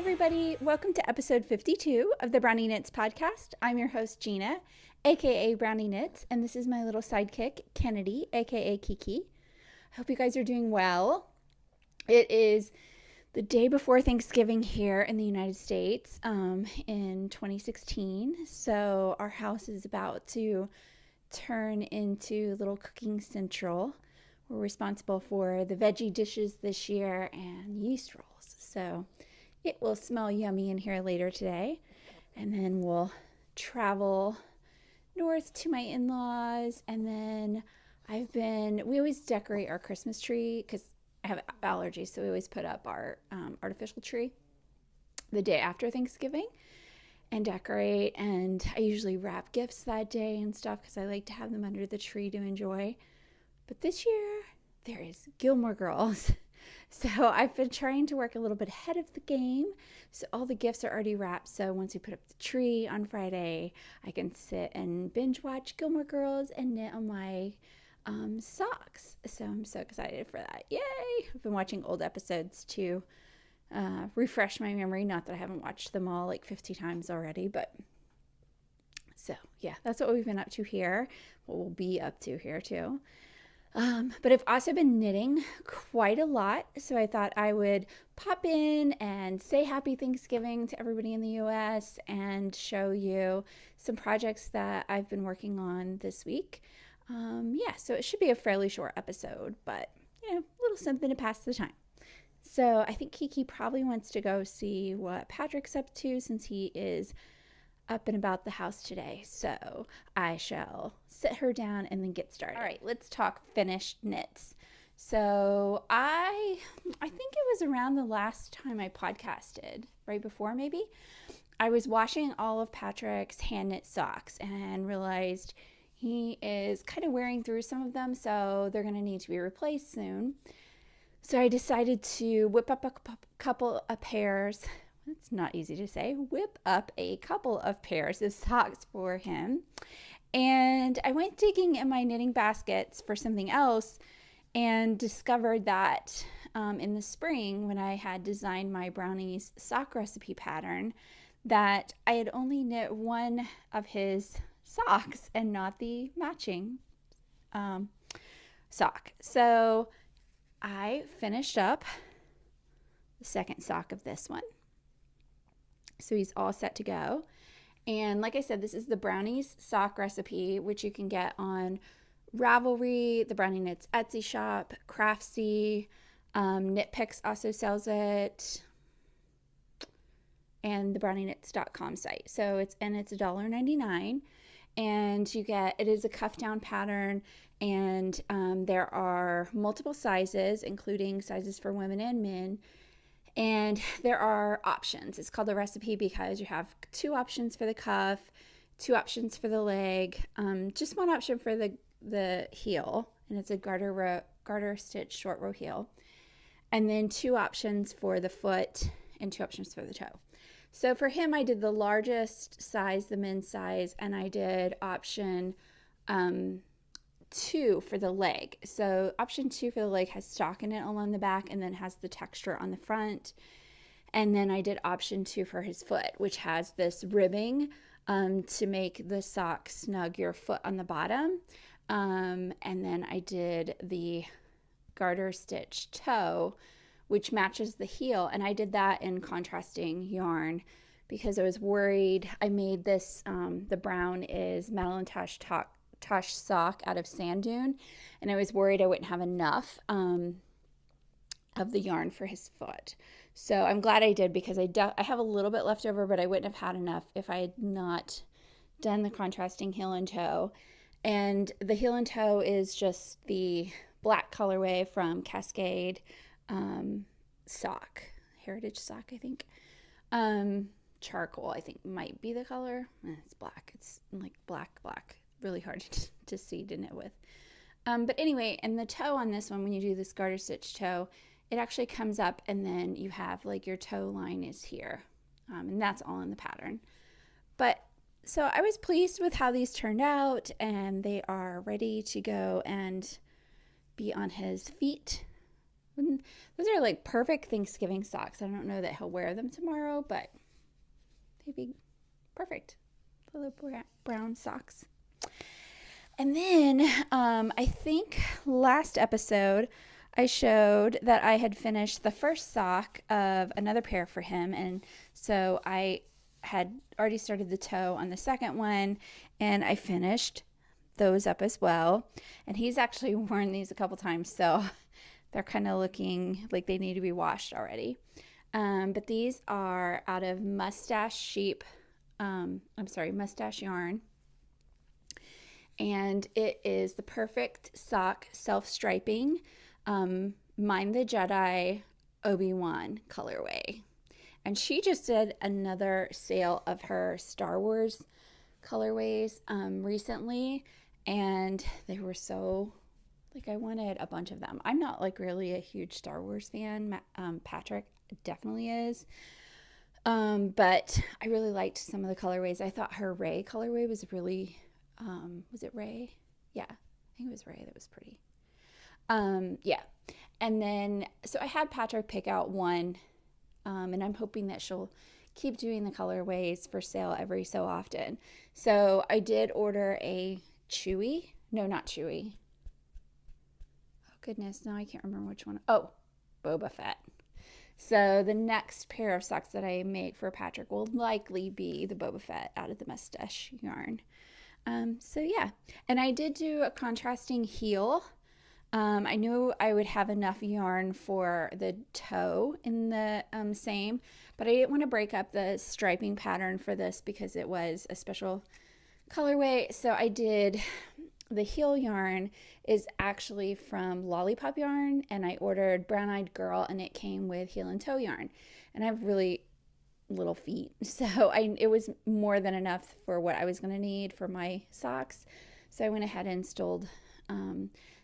everybody. Welcome to episode 52 of the Brownie Knits podcast. I'm your host, Gina, aka Brownie Knits, and this is my little sidekick, Kennedy, aka Kiki. I hope you guys are doing well. It is the day before Thanksgiving here in the United States in 2016. So our house is about to turn into a little cooking central. We're responsible for the veggie dishes this year and yeast rolls. So it will smell yummy in here later today. And then we'll travel north to my in-laws. And then we always decorate our Christmas tree because I have allergies. So we always put up our artificial tree the day after Thanksgiving and decorate. And I usually wrap gifts that day and stuff because I like to have them under the tree to enjoy. But this year, there is Gilmore Girls. So I've been trying to work a little bit ahead of the game. So all the gifts are already wrapped. So once we put up the tree on Friday, I can sit and binge watch Gilmore Girls and knit on my socks. So I'm so excited for that. Yay! I've been watching old episodes to refresh my memory. Not that I haven't watched them all like 50 times already, but so yeah, that's what we've been up to here. What we'll be up to here too. But I've also been knitting quite a lot, so I thought I would pop in and say happy Thanksgiving to everybody in the US and show you some projects that I've been working on this week. So it should be a fairly short episode, but a little something to pass the time. So I think Kiki probably wants to go see what Patrick's up to since he is up and about the house today. So I shall sit her down and then get started. All right, let's talk finished knits. So I think it was around the last time I podcasted, right before maybe, I was washing all of Patrick's hand knit socks and realized he is kind of wearing through some of them, so they're going to need to be replaced soon. So I decided to whip up a couple of pairs. It's not easy to say. Whip up a couple of pairs of socks for him. And I went digging in my knitting baskets for something else and discovered that in the spring when I had designed my brownies sock recipe pattern that I had only knit one of his socks and not the matching sock. So I finished up the second sock of this one. So he's all set to go. And like I said, this is the Brownies sock recipe, which you can get on Ravelry, the Brownie Knits Etsy shop, Craftsy, Knit Picks also sells it, and the BrownieKnits.com site. So it's $1.99, and it is a cuff down pattern, and there are multiple sizes, including sizes for women and men. And there are options. It's called a recipe because you have 2 options for the cuff, 2 options for the leg, just 1 option for the heel, and it's a garter stitch short row heel, and then 2 options for the foot and 2 options for the toe. So for him, I did the largest size, the men's size, and I did option 2 for the leg. So option 2 for the leg has stockinette along the back and then has the texture on the front. And then I did option 2 for his foot, which has this ribbing to make the sock snug your foot on the bottom. And then I did the garter stitch toe, which matches the heel. And I did that in contrasting yarn because I was worried. I made this, the brown is Madelinetosh Tosh sock out of sand dune, and I was worried I wouldn't have enough of the yarn for his foot. So I'm glad I did because I have a little bit left over, but I wouldn't have had enough if I had not done the contrasting heel and toe. And the heel and toe is just the black colorway from Cascade sock, heritage sock, I think. Charcoal, I think, might be the color. It's black. It's like black. Really hard to see to knit with. But anyway, and the toe on this one, when you do this garter stitch toe, it actually comes up and then you have like your toe line is here. And that's all in the pattern. But so I was pleased with how these turned out, and they are ready to go and be on his feet Those are like perfect Thanksgiving socks. I don't know that he'll wear them tomorrow, but they'd be perfect. Little brown socks. And then I think last episode I showed that I had finished the first sock of another pair for him. And so I had already started the toe on the second one, and I finished those up as well. And he's actually worn these a couple times, so they're kind of looking like they need to be washed already. But these are out of Muststash yarn. And it is the perfect sock self-striping Mind the Jedi Obi-Wan colorway. And she just did another sale of her Star Wars colorways recently, and they were so, like, I wanted a bunch of them. I'm not like really a huge Star Wars fan. Patrick definitely is. But I really liked some of the colorways. I thought her Rey colorway was really, was it Rey? Yeah, I think it was Rey. That was pretty. Yeah. And then, so I had Patrick pick out one, and I'm hoping that she'll keep doing the colorways for sale every so often. So I did order a Chewy. No, not Chewy. Oh, goodness. Now I can't remember which one. Oh, Boba Fett. So the next pair of socks that I make for Patrick will likely be the Boba Fett out of the Muststash yarn. So yeah, and I did do a contrasting heel. I knew I would have enough yarn for the toe in the same, but I didn't want to break up the striping pattern for this because it was a special colorway. So I did, the heel yarn is actually from Lollipop Yarn, and I ordered Brown-Eyed Girl, and it came with heel and toe yarn. And I have really little feet, so it was more than enough for what I was going to need for my socks. So I went ahead and stole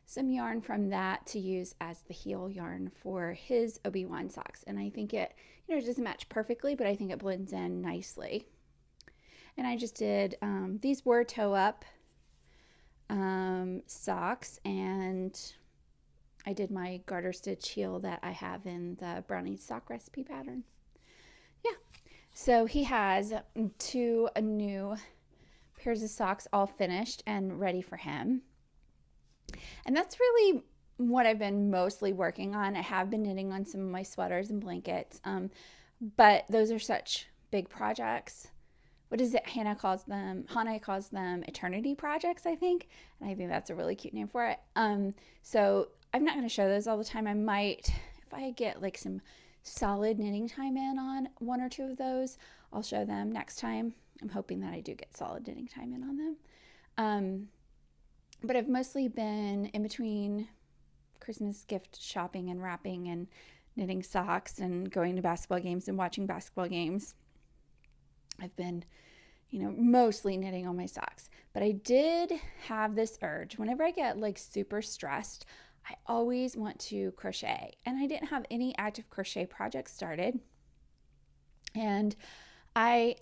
some yarn from that to use as the heel yarn for his Obi-Wan socks. And I think it, it doesn't match perfectly, but I think it blends in nicely. And I just did, these were toe up socks, and I did my garter stitch heel that I have in the Brownie sock recipe pattern. Yeah, so he has 2 new pairs of socks all finished and ready for him. And that's really what I've been mostly working on. I have been knitting on some of my sweaters and blankets, but those are such big projects. What is it? Hannah calls them eternity projects, I think. And I think that's a really cute name for it. So I'm not going to show those all the time. I might, if I get like some solid knitting time in on 1 or 2 of those, I'll show them next time. I'm hoping that I do get solid knitting time in on them. But I've mostly been in between Christmas gift shopping and wrapping and knitting socks and going to basketball games and watching basketball games. I've been, mostly knitting on my socks. But I did have this urge. Whenever I get like super stressed, I always want to crochet. And I didn't have any active crochet projects started. And I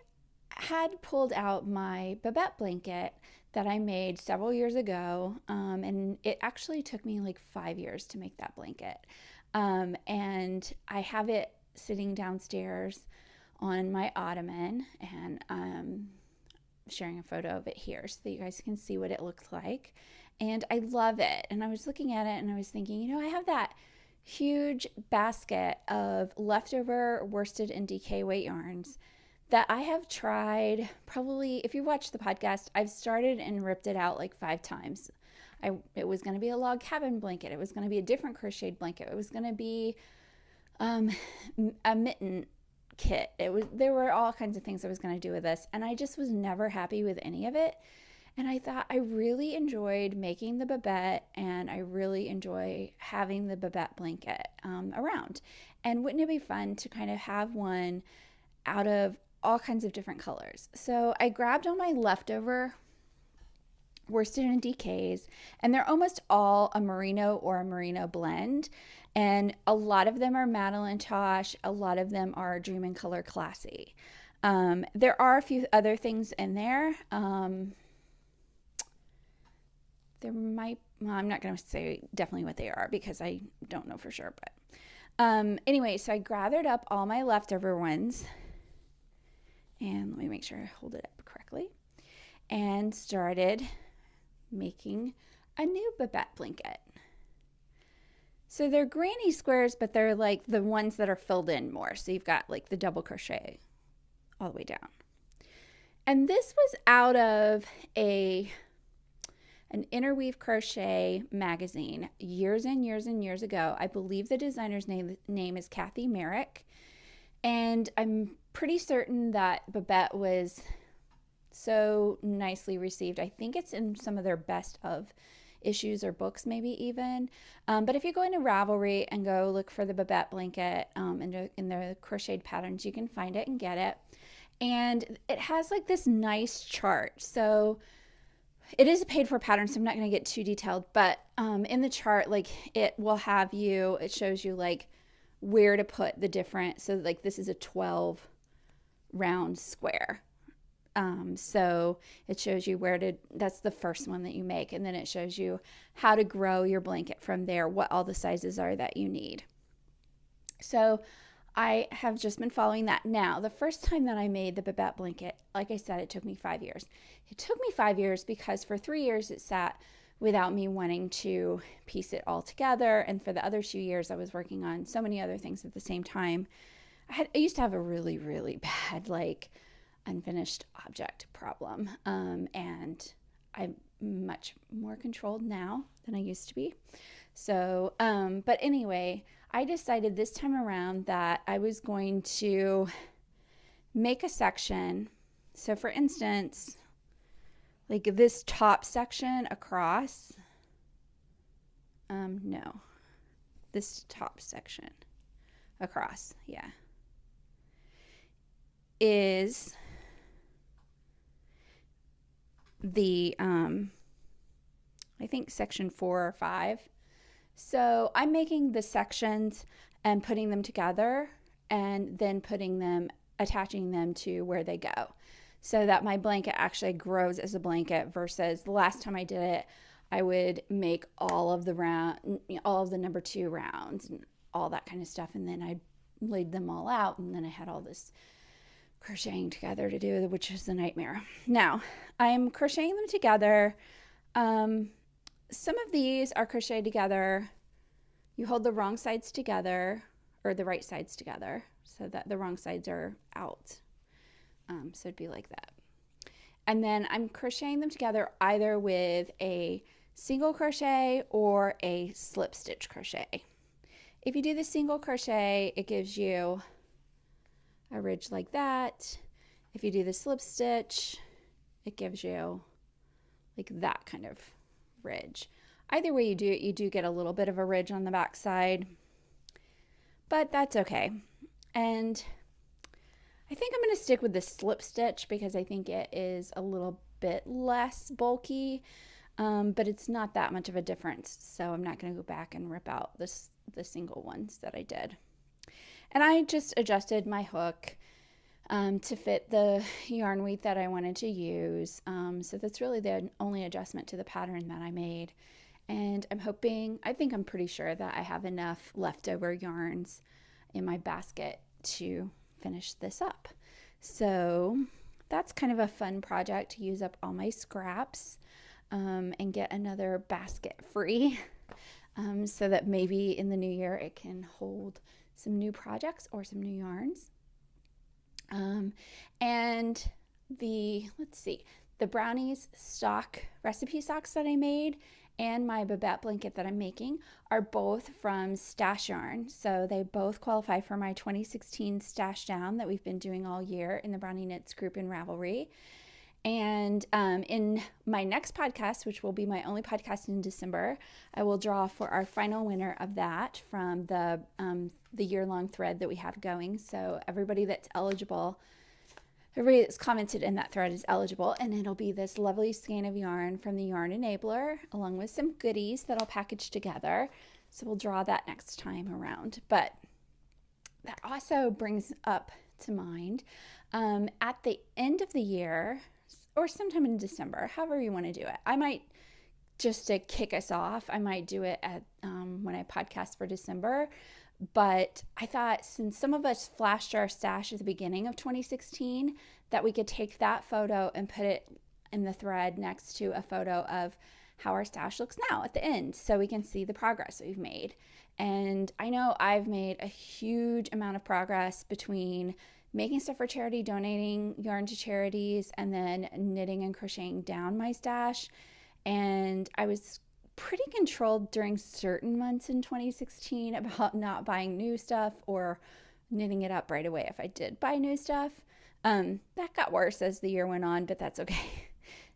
had pulled out my Babette blanket that I made several years ago, and it actually took me like 5 years to make that blanket. And I have it sitting downstairs on my ottoman, and I'm sharing a photo of it here so that you guys can see what it looks like. And I love it. And I was looking at it and I was thinking, I have that huge basket of leftover worsted and DK weight yarns that I have tried. Probably, if you watch the podcast, I've started and ripped it out like 5 times. It was going to be a log cabin blanket. It was going to be a different crocheted blanket. It was going to be a mitten kit. There were all kinds of things I was going to do with this, and I just was never happy with any of it. And I thought I really enjoyed making the Babette, and I really enjoy having the Babette blanket around. And wouldn't it be fun to kind of have one out of all kinds of different colors? So I grabbed all my leftover worsted and DKs, and they're almost all a merino or a merino blend. And a lot of them are Madelinetosh, a lot of them are Dream in Color Classy. There are a few other things in there. I'm not going to say definitely what they are because I don't know for sure, but Anyway, so I gathered up all my leftover ones, and let me make sure I hold it up correctly, and started making a new Babette blanket. So they're granny squares, but they're like the ones that are filled in more. So you've got like the double crochet all the way down. And this was out of an Interweave Crochet magazine years and years and years ago. I believe the designer's name is Kathy Merrick. And I'm pretty certain that Babette was so nicely received. I think it's in some of their best of issues or books, maybe even. But if you go into Ravelry and go look for the Babette blanket in the crocheted patterns, you can find it and get it. And it has like this nice chart. So it is a paid for pattern, so I'm not going to get too detailed. But in the chart, like it shows you like where to put the different. So like this is a 12 round square. So it shows you that's the first one that you make. And then it shows you how to grow your blanket from there, what all the sizes are that you need. So I have just been following that. Now, the first time that I made the Babette blanket, like I said, it took me 5 years. It took me 5 years because for 3 years it sat without me wanting to piece it all together. And for the other 2 years, I was working on so many other things at the same time. I used to have a really, really bad, unfinished object problem. And I'm much more controlled now than I used to be. So, but anyway, I decided this time around that I was going to make a section. So for instance, like this top section across, this top section across, is the, I think section 4 or 5. So I'm making the sections and putting them together and then attaching them to where they go so that my blanket actually grows as a blanket versus the last time I did it, I would make all of the number 2 rounds and all that kind of stuff. And then I laid them all out and then I had all this crocheting together to do, which is a nightmare. Now I'm crocheting them together. Some of these are crocheted together. You hold the wrong sides together or the right sides together so that the wrong sides are out. So it'd be like that. And then I'm crocheting them together either with a single crochet or a slip stitch crochet. If you do the single crochet, it gives you a ridge like that. If you do the slip stitch, it gives you like that kind of ridge. Either way you do it, you do get a little bit of a ridge on the back side, but that's okay. And I think I'm going to stick with the slip stitch because I think it is a little bit less bulky, but it's not that much of a difference. So I'm not going to go back and rip out the single ones that I did. And I just adjusted my hook to fit the yarn weight that I wanted to use. So that's really the only adjustment to the pattern that I made. And I'm pretty sure that I have enough leftover yarns in my basket to finish this up. So that's kind of a fun project to use up all my scraps and get another basket free so that maybe in the new year it can hold some new projects or some new yarns. And the Brownies recipe socks that I made and my Babette blanket that I'm making are both from Stash Yarn. So they both qualify for my 2016 Stash Down that we've been doing all year in the Brownie Knits group in Ravelry. And in my next podcast, which will be my only podcast in December, I will draw for our final winner of that from the year-long thread that we have going. So everybody that's commented in that thread is eligible, and it'll be this lovely skein of yarn from the Yarn Enabler, along with some goodies that I'll package together. So we'll draw that next time around. But that also brings up to mind, at the end of the year, or sometime in December, however you want to do it. I might, just to kick us off, I might do it at when I podcast for December. But I thought since some of us flashed our stash at the beginning of 2016, that we could take that photo and put it in the thread next to a photo of how our stash looks now at the end, so we can see the progress we've made. And I know I've made a huge amount of progress between making stuff for charity, donating yarn to charities, and then knitting and crocheting down my stash. And I was pretty controlled during certain months in 2016 about not buying new stuff or knitting it up right away if I did buy new stuff. That got worse as the year went on, but that's okay.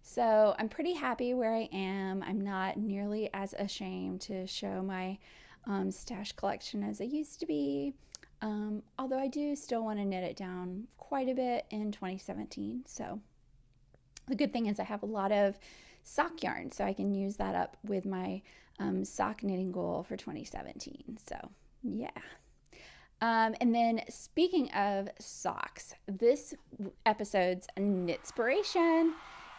So I'm pretty happy where I am. I'm not nearly as ashamed to show my stash collection as I used to be. Although I do still want to knit it down quite a bit in 2017. So the good thing is I have a lot of sock yarn, so I can use that up with my sock knitting goal for 2017. So yeah. And then speaking of socks, this episode's knitspiration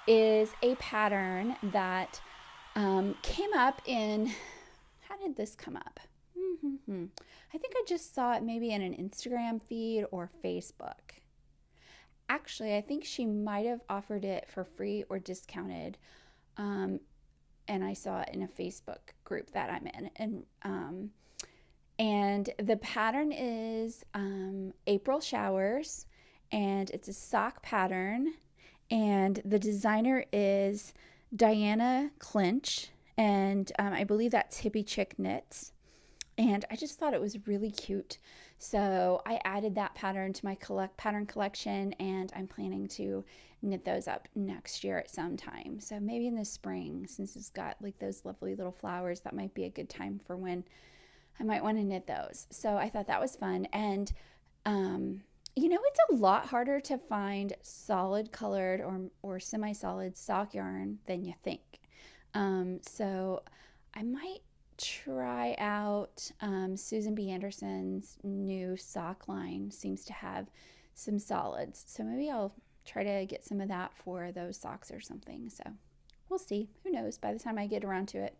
is a pattern that came up in, how did this come up? I think I just saw it maybe in an Instagram feed or Facebook. Actually, I think she might have offered it for free or discounted. And I saw it in a Facebook group that I'm in. And the pattern is April Showers, and it's a sock pattern. And the designer is Diana Clinch, and I believe that's Hippie Chick Knits. And I just thought it was really cute. So I added that pattern to my pattern collection, and I'm planning to knit those up next year at some time. So maybe in the spring, since it's got like those lovely little flowers, that might be a good time for when I might want to knit those. So I thought that was fun. And, it's a lot harder to find solid colored or semi-solid sock yarn than you think. So I might try out Susan B. Anderson's new sock line. Seems to have some solids, so maybe I'll try to get some of that for those socks or something. So we'll see, who knows by the time I get around to it.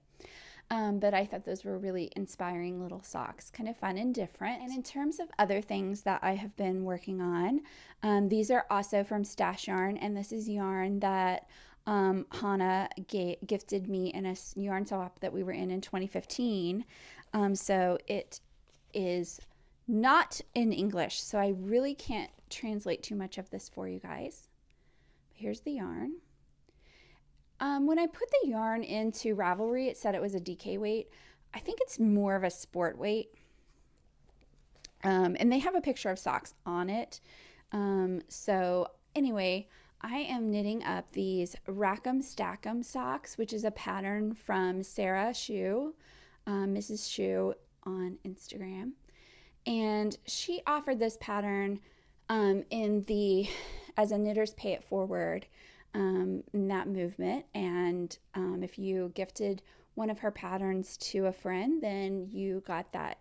But I thought those were really inspiring little socks, kind of fun and different. And in terms of other things that I have been working on, these are also from Stash Yarn, and this is yarn that Hannah gifted me in a yarn swap that we were in 2015. So it is not in English, so I really can't translate too much of this for you guys. Here's the yarn. When I put the yarn into Ravelry, it said it was a DK weight. I think it's more of a sport weight. And they have a picture of socks on it. So anyway, I am knitting up these Rack'em Stack'em socks, which is a pattern from Sarah Shoo, Mrs. Shoo on Instagram. And she offered this pattern as a Knitters Pay It Forward in that movement. And if you gifted one of her patterns to a friend, then you got that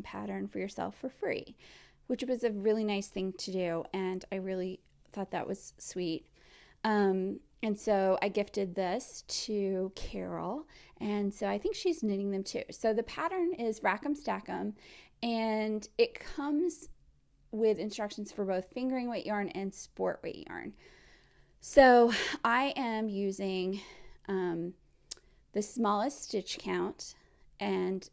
pattern for yourself for free, which was a really nice thing to do. And I really thought that was sweet. And so I gifted this to Carol, and so I think she's knitting them too. So the pattern is Rack'em Stack'em, and it comes with instructions for both fingering weight yarn and sport weight yarn. So I am using the smallest stitch count and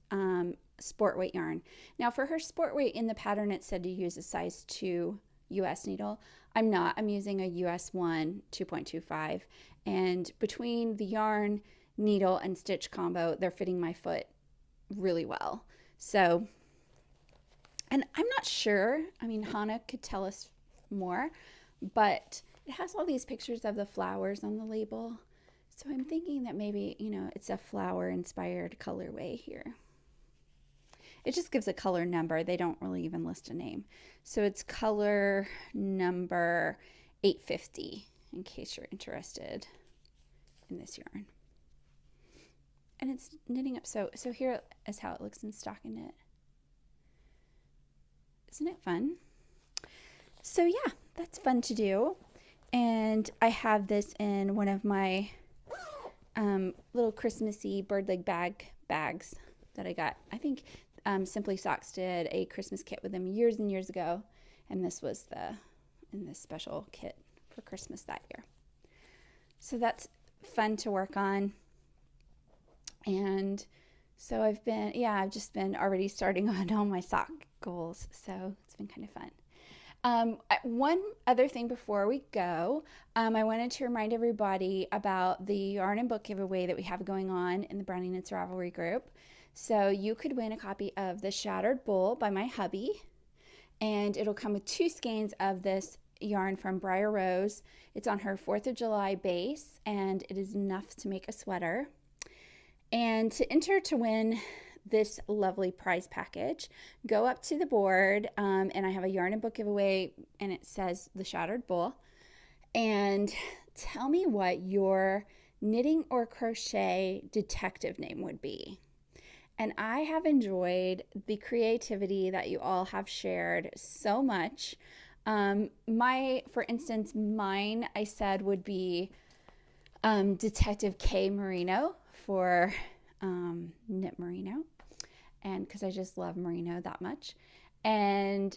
sport weight yarn. Now for her sport weight in the pattern, it said to use a size 2 US needle. I'm not. I'm using a US 1 2.25, and between the yarn, needle, and stitch combo, they're fitting my foot really well. So, and I'm not sure, I mean, Hannah could tell us more, but it has all these pictures of the flowers on the label. So I'm thinking that maybe, it's a flower inspired colorway here. It just gives a color number. They don't really even list a name. So it's color number 850, in case you're interested in this yarn. And it's knitting up. So here is how it looks in stockinette. Isn't it fun? So yeah, that's fun to do. And I have this in one of my little Christmassy bird leg bags that I got. I think Simply Socks did a Christmas kit with them years and years ago, and this was in this special kit for Christmas that year. So that's fun to work on. And so I've just been already starting on all my sock goals. So it's been kind of fun. One other thing before we go, I wanted to remind everybody about the yarn and book giveaway that we have going on in the Brownie Knits Ravelry group. So you could win a copy of The Shattered Bull by my hubby, and it'll come with 2 skeins of this yarn from Briar Rose. It's on her 4th of July base, and it is enough to make a sweater. And to enter to win this lovely prize package, go up to the board, and I have a yarn and book giveaway, and it says The Shattered Bull, and tell me what your knitting or crochet detective name would be. And I have enjoyed the creativity that you all have shared so much. For instance, mine I said would be Detective K Merino for Knit Merino, and because I just love merino that much. And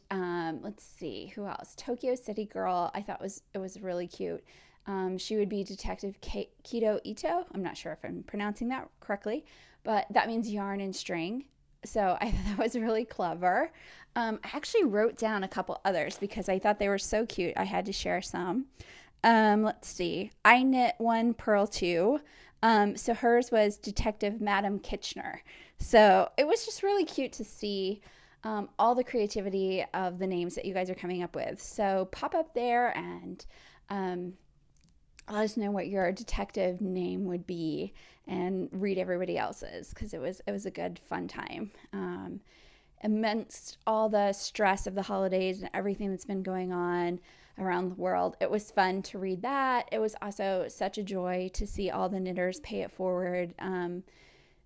let's see, who else? Tokyocitygirl, I thought it was really cute. She would be Detective Keto Ito. I'm not sure if I'm pronouncing that correctly, but that means yarn and string. So I thought that was really clever. I actually wrote down a couple others because I thought they were so cute. I had to share some. Let's see. I knit one, purl two. So hers was Detective Madam Kitchener. So it was just really cute to see all the creativity of the names that you guys are coming up with. So pop up there and let us know what your detective name would be and read everybody else's, because it was a good fun time. Amidst all the stress of the holidays and everything that's been going on around the world, it was fun to read that. It was also such a joy to see all the knitters pay it forward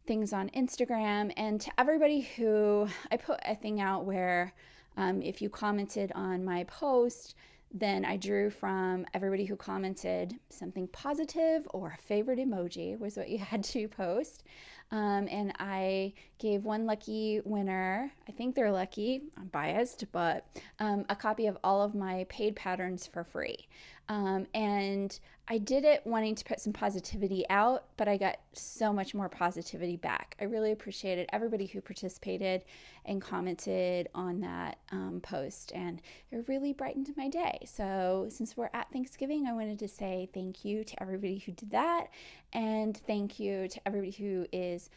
things on Instagram. And to everybody who, I put a thing out where if you commented on my post, then I drew from everybody who commented something positive or a favorite emoji was what you had to post. And I gave one lucky winner, I think they're lucky, I'm biased, but a copy of all of my paid patterns for free. And I did it wanting to put some positivity out, but I got so much more positivity back. I really appreciated everybody who participated and commented on that post, and it really brightened my day. So since we're at Thanksgiving, I wanted to say thank you to everybody who did that, and thank you to everybody who is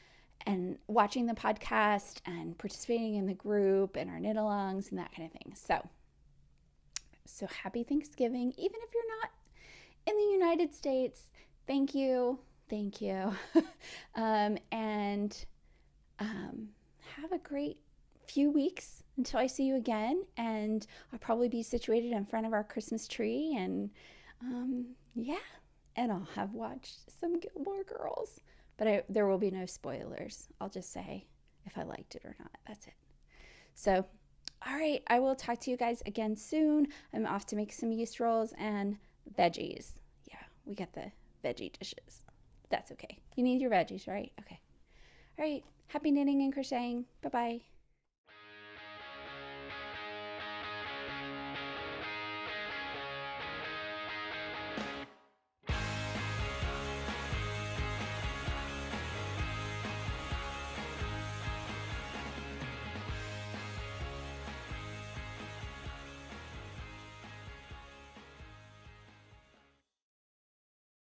and watching the podcast and participating in the group and our knit-alongs and that kind of thing. So happy Thanksgiving, even if you're not in the United States. Thank you. And have a great few weeks until I see you again. And I'll probably be situated in front of our Christmas tree. And and I'll have watched some Gilmore Girls. But there will be no spoilers. I'll just say if I liked it or not. That's it. So, all right, I will talk to you guys again soon. I'm off to make some yeast rolls and veggies. Yeah, we got the veggie dishes. That's okay. You need your veggies, right? Okay. All right. Happy knitting and crocheting. Bye-bye.